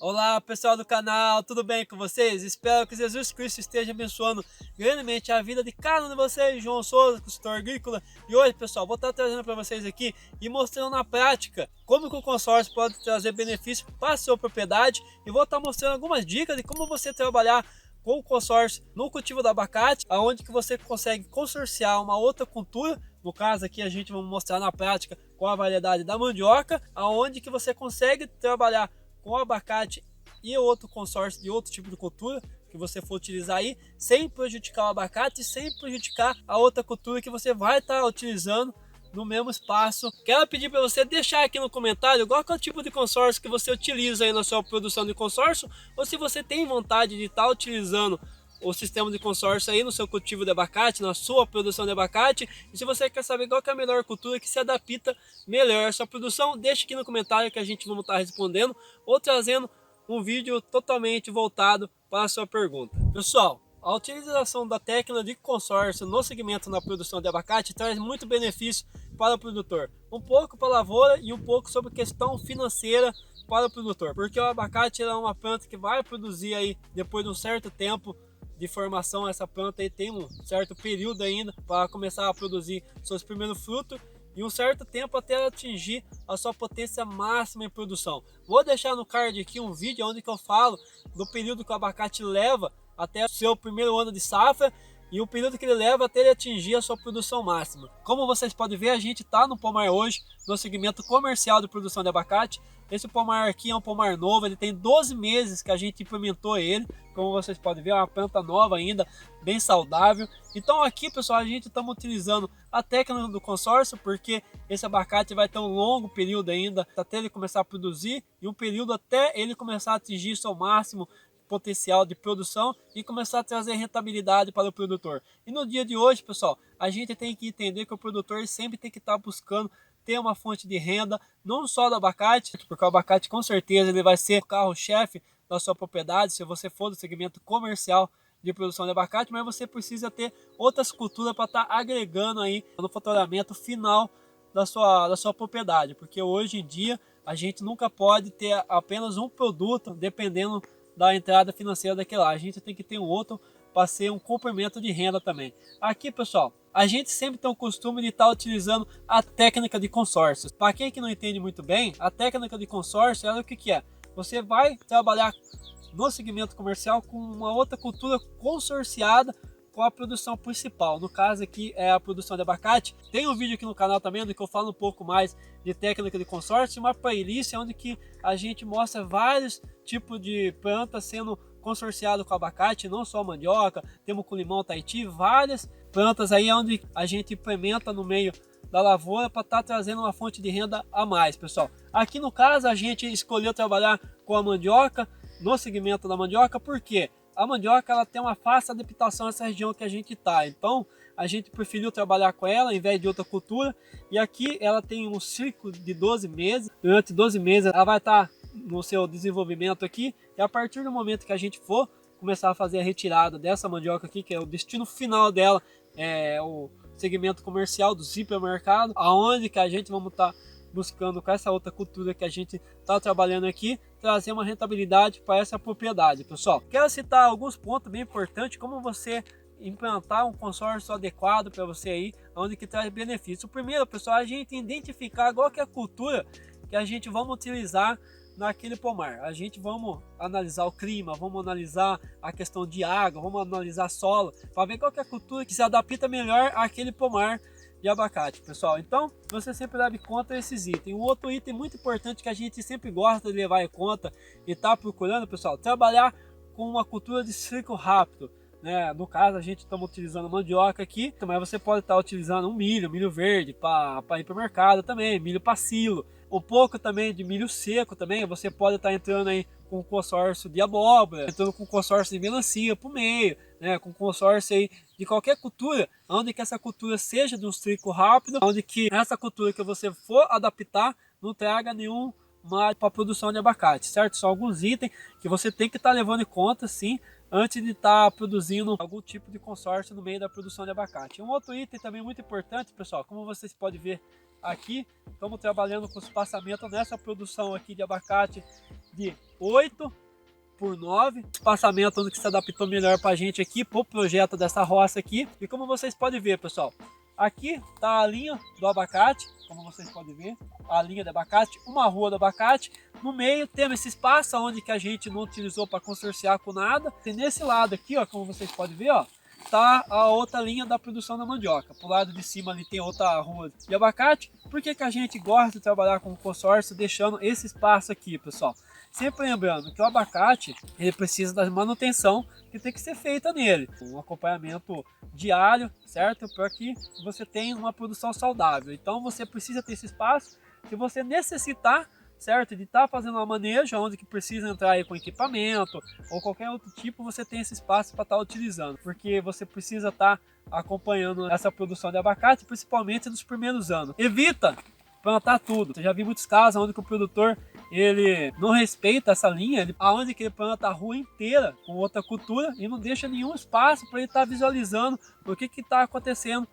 Olá pessoal do canal, tudo bem com vocês? Espero que Jesus Cristo esteja abençoando grandemente a vida de cada um de vocês. João Souza, consultor agrícola. E hoje, pessoal, vou estar trazendo para vocês aqui e mostrando na prática como que o consórcio pode trazer benefício para a sua propriedade. E vou estar mostrando algumas dicas de como você trabalhar com o consórcio no cultivo do abacate, aonde que você consegue consorciar uma outra cultura. No caso aqui a gente vai mostrar na prática com a variedade da mandioca, aonde que você consegue trabalhar com abacate e outro consórcio de outro tipo de cultura que você for utilizar aí, sem prejudicar o abacate e sem prejudicar a outra cultura que você vai estar utilizando no mesmo espaço. Quero pedir para você deixar aqui no comentário qual é o tipo de consórcio que você utiliza aí na sua produção de consórcio, ou se você tem vontade de estar utilizando o sistema de consórcio aí no seu cultivo de abacate, na sua produção de abacate. E se você quer saber qual é a melhor cultura que se adapta melhor à sua produção, deixe aqui no comentário que a gente vai estar respondendo ou trazendo um vídeo totalmente voltado para a sua pergunta. Pessoal, a utilização da técnica de consórcio no segmento na produção de abacate traz muito benefício para o produtor, um pouco para a lavoura e um pouco sobre questão financeira para o produtor, porque o abacate é uma planta que vai produzir aí depois de um certo tempo de formação. Essa planta aí tem um certo período ainda para começar a produzir seus primeiros frutos e um certo tempo até atingir a sua potência máxima em produção. Vou deixar no card aqui um vídeo onde que eu falo do período que o abacate leva até o seu primeiro ano de safra e o período que ele leva até ele atingir a sua produção máxima. Como vocês podem ver, a gente está no pomar hoje, no segmento comercial de produção de abacate. Esse pomar aqui é um pomar novo, ele tem 12 meses que a gente implementou ele. Como vocês podem ver, é uma planta nova ainda, bem saudável. Então aqui, pessoal, a gente está utilizando a técnica do consórcio, porque esse abacate vai ter um longo período ainda até ele começar a produzir e um período até ele começar a atingir seu máximo potencial de produção e começar a trazer rentabilidade para o produtor. E no dia de hoje, pessoal, a gente tem que entender que o produtor sempre tem que estar buscando ter uma fonte de renda, não só do abacate, porque o abacate com certeza ele vai ser o carro-chefe da sua propriedade, se você for do segmento comercial de produção de abacate, mas você precisa ter outras culturas para estar agregando aí no faturamento final da sua propriedade, porque hoje em dia a gente nunca pode ter apenas um produto dependendo da entrada financeira daquele lá. A gente tem que ter um outro para ser um complemento de renda também. Aqui, pessoal, a gente sempre tem o costume de estar utilizando a técnica de consórcio. Para quem que não entende muito bem, a técnica de consórcio é o que é? Você vai trabalhar no segmento comercial com uma outra cultura consorciada com a produção principal. No caso aqui é a produção de abacate. Tem um vídeo aqui no canal também onde eu falo um pouco mais de técnica de consórcio, uma playlist onde que a gente mostra vários tipos de plantas sendo consorciado com abacate, não só mandioca, temos com limão, Tahiti, várias plantas aí onde a gente implementa no meio da lavoura para estar trazendo uma fonte de renda a mais, pessoal. Aqui no caso a gente escolheu trabalhar com a mandioca, no segmento da mandioca, porque a mandioca ela tem uma fácil adaptação nessa região que a gente está, então a gente preferiu trabalhar com ela em vez de outra cultura. E aqui ela tem um ciclo de 12 meses, durante 12 meses ela vai estar no seu desenvolvimento aqui, e a partir do momento que a gente for começar a fazer a retirada dessa mandioca aqui, que é o destino final dela, é o segmento comercial do hipermercado, aonde que a gente vamos estar buscando com essa outra cultura que a gente está trabalhando aqui, trazer uma rentabilidade para essa propriedade, pessoal. Quero citar alguns pontos bem importantes, como você implantar um consórcio adequado para você aí, onde que traz benefício. O primeiro, pessoal, a gente identificar qual que é a cultura que a gente vamos utilizar naquele pomar. A gente vamos analisar o clima, vamos analisar a questão de água, vamos analisar solo, para ver qual que é a cultura que se adapta melhor àquele pomar de abacate, pessoal. Então, você sempre leve em conta esses itens. Um outro item muito importante que a gente sempre gosta de levar em conta e tá procurando, pessoal, trabalhar com uma cultura de ciclo rápido. Né? No caso, a gente estamos utilizando mandioca aqui, mas você pode estar utilizando um milho verde para ir para o mercado também, milho para silo, um pouco também de milho seco também. Você pode estar entrando aí com consórcio de abóbora, entrando com consórcio de melancia para o meio, né? Com consórcio aí de qualquer cultura, onde que essa cultura seja de um ciclo rápido, onde que essa cultura que você for adaptar não traga nenhum mal para a produção de abacate, certo? São alguns itens que você tem que estar levando em conta, sim, antes de estar produzindo algum tipo de consórcio no meio da produção de abacate. Um outro item também muito importante, pessoal, como vocês podem ver aqui, estamos trabalhando com espaçamento nessa produção aqui de abacate de 8x9, espaçamento onde que se adaptou melhor para a gente aqui, para o projeto dessa roça aqui. E como vocês podem ver, pessoal, aqui está a linha do abacate, como vocês podem ver, a linha de abacate, uma rua do abacate. No meio temos esse espaço onde que a gente não utilizou para consorciar com nada. E nesse lado aqui, ó, como vocês podem ver, ó, tá a outra linha da produção da mandioca. Pro lado de cima ali tem outra rua de abacate. Por que que a gente gosta de trabalhar com consórcio deixando esse espaço aqui, pessoal? Sempre lembrando que o abacate, ele precisa da manutenção que tem que ser feita nele. Um acompanhamento diário, certo? Para que você tenha uma produção saudável. Então você precisa ter esse espaço. Se você necessitar, certo, de estar fazendo uma manejo onde que precisa entrar aí com equipamento ou qualquer outro tipo, você tem esse espaço para estar utilizando, porque você precisa estar acompanhando essa produção de abacate, principalmente nos primeiros anos. Evita plantar tudo. Eu já vi muitos casos onde que o produtor ele não respeita essa linha, aonde que ele planta a rua inteira com outra cultura e não deixa nenhum espaço para ele estar visualizando o que está acontecendo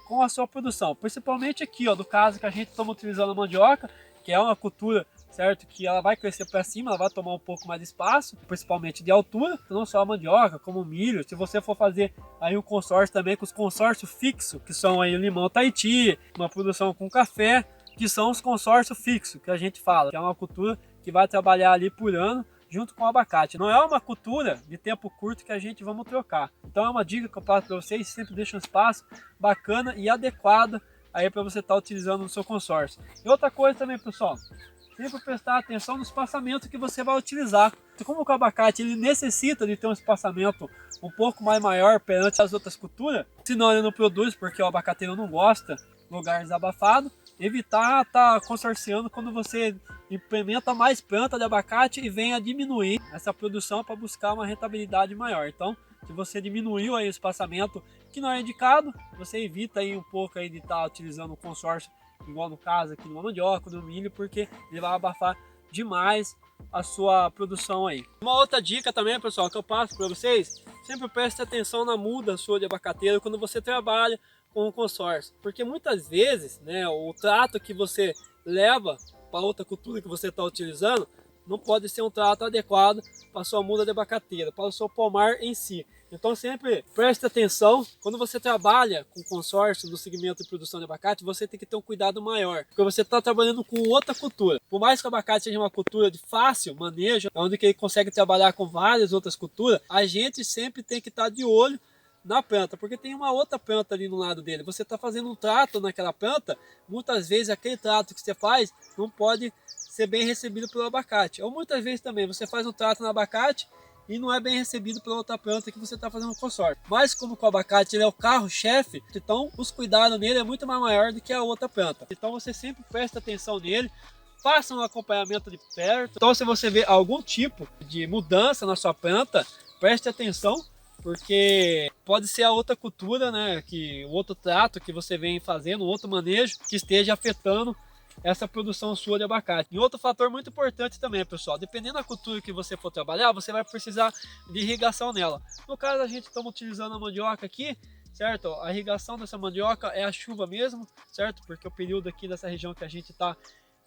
com a sua produção. Principalmente aqui, ó, do caso que a gente está utilizando a mandioca, que é uma cultura, certo, que ela vai crescer para cima, ela vai tomar um pouco mais de espaço, principalmente de altura, não só a mandioca, como o milho. Se você for fazer aí um consórcio também com os consórcios fixos, que são aí o limão Tahiti, uma produção com café, que são os consórcios fixos, que a gente fala, que é uma cultura que vai trabalhar ali por ano, junto com o abacate. Não é uma cultura de tempo curto que a gente vamos trocar. Então é uma dica que eu passo para vocês, sempre deixa um espaço bacana e adequado aí para você estar utilizando no seu consórcio. E outra coisa também, pessoal, sempre prestar atenção no espaçamento que você vai utilizar. Como o abacate ele necessita de ter um espaçamento um pouco mais maior perante as outras culturas, senão ele não produz, porque o abacateiro não gosta de lugar desabafado. Evitar estar consorciando quando você implementa mais planta de abacate e venha diminuir essa produção para buscar uma rentabilidade maior. Então, se você diminuiu aí o espaçamento que não é indicado, você evita aí um pouco aí de estar utilizando o consórcio, igual no caso aqui no mandioca, no milho, porque ele vai abafar demais a sua produção aí. Uma outra dica também, pessoal, que eu passo para vocês, sempre preste atenção na muda sua de abacateiro quando você trabalha com o consórcio, porque muitas vezes, né, o trato que você leva para outra cultura que você está utilizando não pode ser um trato adequado para a sua muda de abacateira, para o seu pomar em si. Então sempre preste atenção, quando você trabalha com consórcio no segmento de produção de abacate, você tem que ter um cuidado maior, porque você está trabalhando com outra cultura. Por mais que o abacate seja uma cultura de fácil manejo, onde que ele consegue trabalhar com várias outras culturas, a gente sempre tem que estar de olho na planta, porque tem uma outra planta ali no lado dele. Você está fazendo um trato naquela planta, muitas vezes aquele trato que você faz não pode ser bem recebido pelo abacate. Ou muitas vezes também você faz um trato no abacate e não é bem recebido pela outra planta que você está fazendo um consórcio. Mas como o abacate ele é o carro-chefe, então os cuidados nele é muito mais maior do que a outra planta. Então você sempre presta atenção nele, faça um acompanhamento de perto. Então se você vê algum tipo de mudança na sua planta, preste atenção, porque pode ser a outra cultura, né, que o outro trato que você vem fazendo, outro manejo que esteja afetando essa produção sua de abacate. E outro fator muito importante também, pessoal, dependendo da cultura que você for trabalhar, você vai precisar de irrigação nela. No caso, a gente está utilizando a mandioca aqui, certo? A irrigação dessa mandioca é a chuva mesmo, certo? Porque o período aqui dessa região que a gente está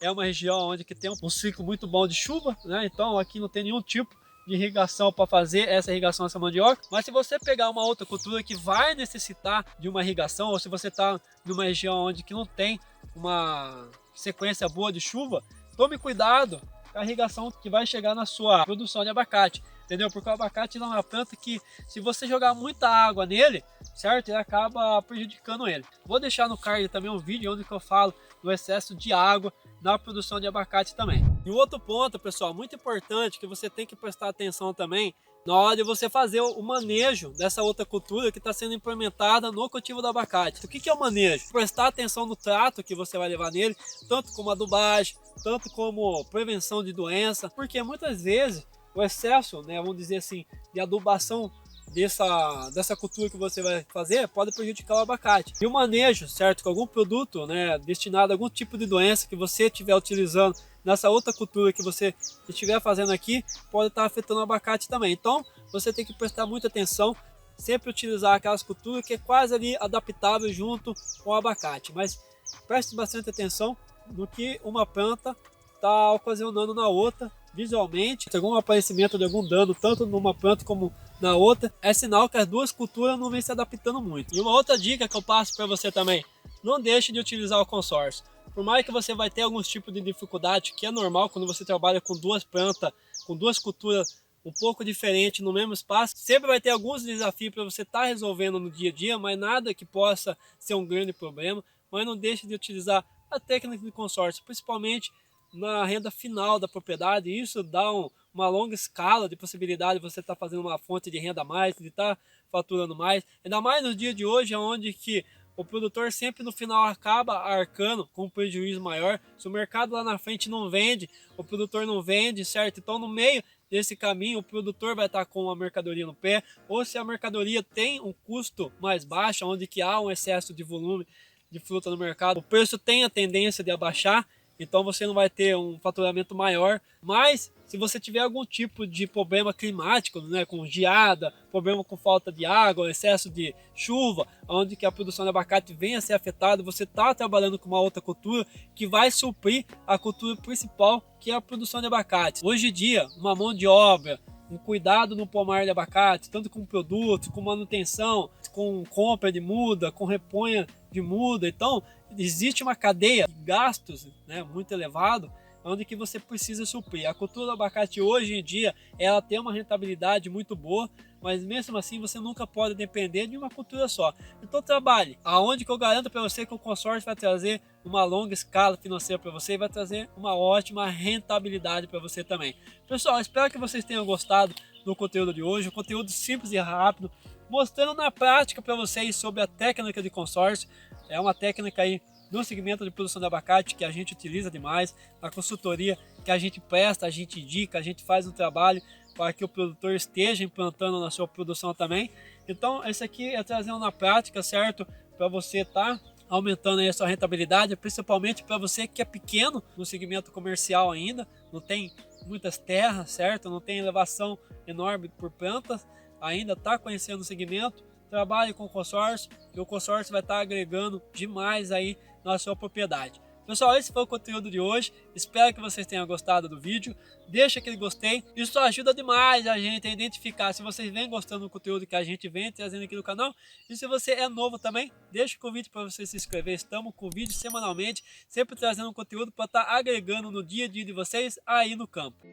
é uma região onde que tem um ciclo muito bom de chuva, né? Então aqui não tem nenhum tipo de irrigação para fazer essa irrigação dessa mandioca. Mas se você pegar uma outra cultura que vai necessitar de uma irrigação, ou se você está numa região onde que não tem uma sequência boa de chuva, tome cuidado com a irrigação que vai chegar na sua produção de abacate, entendeu? Porque o abacate é uma planta que, se você jogar muita água nele, certo, ele acaba prejudicando ele. Vou deixar no card também um vídeo onde que eu falo do excesso de água na produção de abacate também. E um outro ponto, pessoal, muito importante que você tem que prestar atenção também na hora de você fazer o manejo dessa outra cultura que está sendo implementada no cultivo do abacate. O que é o manejo? Prestar atenção no trato que você vai levar nele, tanto como adubagem, tanto como prevenção de doença, porque muitas vezes o excesso, né, vamos dizer assim, de adubação dessa cultura que você vai fazer pode prejudicar o abacate. E o manejo, certo, com algum produto, né, destinado a algum tipo de doença que você estiver utilizando nessa outra cultura que você estiver fazendo aqui, pode estar afetando o abacate também. Então, você tem que prestar muita atenção, sempre utilizar aquelas culturas que é quase ali adaptável junto com o abacate. Mas preste bastante atenção no que uma planta está ocasionando na outra visualmente. Se algum aparecimento de algum dano, tanto numa planta como na outra, é sinal que as duas culturas não vêm se adaptando muito. E uma outra dica que eu passo para você também, não deixe de utilizar o consórcio. Por mais que você vai ter alguns tipos de dificuldade, que é normal quando você trabalha com duas plantas, com duas culturas um pouco diferentes no mesmo espaço, sempre vai ter alguns desafios para você estar resolvendo no dia a dia, mas nada que possa ser um grande problema. Mas não deixe de utilizar a técnica de consórcio, principalmente na renda final da propriedade. Isso dá uma longa escala de possibilidade de você estar fazendo uma fonte de renda a mais, de estar faturando mais, ainda mais no dia de hoje, onde que o produtor sempre no final acaba arcando com um prejuízo maior. Se o mercado lá na frente não vende, o produtor não vende, certo? Então no meio desse caminho o produtor vai estar com a mercadoria no pé, ou se a mercadoria tem um custo mais baixo, onde que há um excesso de volume de fruta no mercado, o preço tem a tendência de abaixar, então você não vai ter um faturamento maior. Mas se você tiver algum tipo de problema climático, né, com geada, problema com falta de água, excesso de chuva, onde que a produção de abacate venha a ser afetada, você está trabalhando com uma outra cultura que vai suprir a cultura principal, que é a produção de abacate. Hoje em dia, uma mão de obra, um cuidado no pomar de abacate, tanto com produto, com manutenção, com compra de muda, com reponha de muda. Então, existe uma cadeia de gastos, né, muito elevado, onde que você precisa suprir. A cultura do abacate hoje em dia, ela tem uma rentabilidade muito boa, mas mesmo assim você nunca pode depender de uma cultura só. Então trabalhe aonde que eu garanto para você que o consórcio vai trazer uma longa escala financeira para você e vai trazer uma ótima rentabilidade para você também. Pessoal, espero que vocês tenham gostado do conteúdo de hoje, um conteúdo simples e rápido, mostrando na prática para vocês sobre a técnica de consórcio. É uma técnica aí no segmento de produção de abacate que a gente utiliza demais, na consultoria que a gente presta, a gente indica, a gente faz um trabalho para que o produtor esteja implantando na sua produção também. Então, esse aqui é trazendo na prática, certo? Para você estar aumentando aí a sua rentabilidade, principalmente para você que é pequeno no segmento comercial ainda, não tem muitas terras, certo? Não tem elevação enorme por plantas, ainda está conhecendo o segmento. Trabalhe com o consórcio, que o consórcio vai estar agregando demais aí na sua propriedade. Pessoal, esse foi o conteúdo de hoje. Espero que vocês tenham gostado do vídeo. Deixa aquele gostei. Isso ajuda demais a gente a identificar se vocês vêm gostando do conteúdo que a gente vem trazendo aqui no canal. E se você é novo também, deixa o convite para você se inscrever. Estamos com vídeos semanalmente, sempre trazendo conteúdo para estar agregando no dia a dia de vocês aí no campo.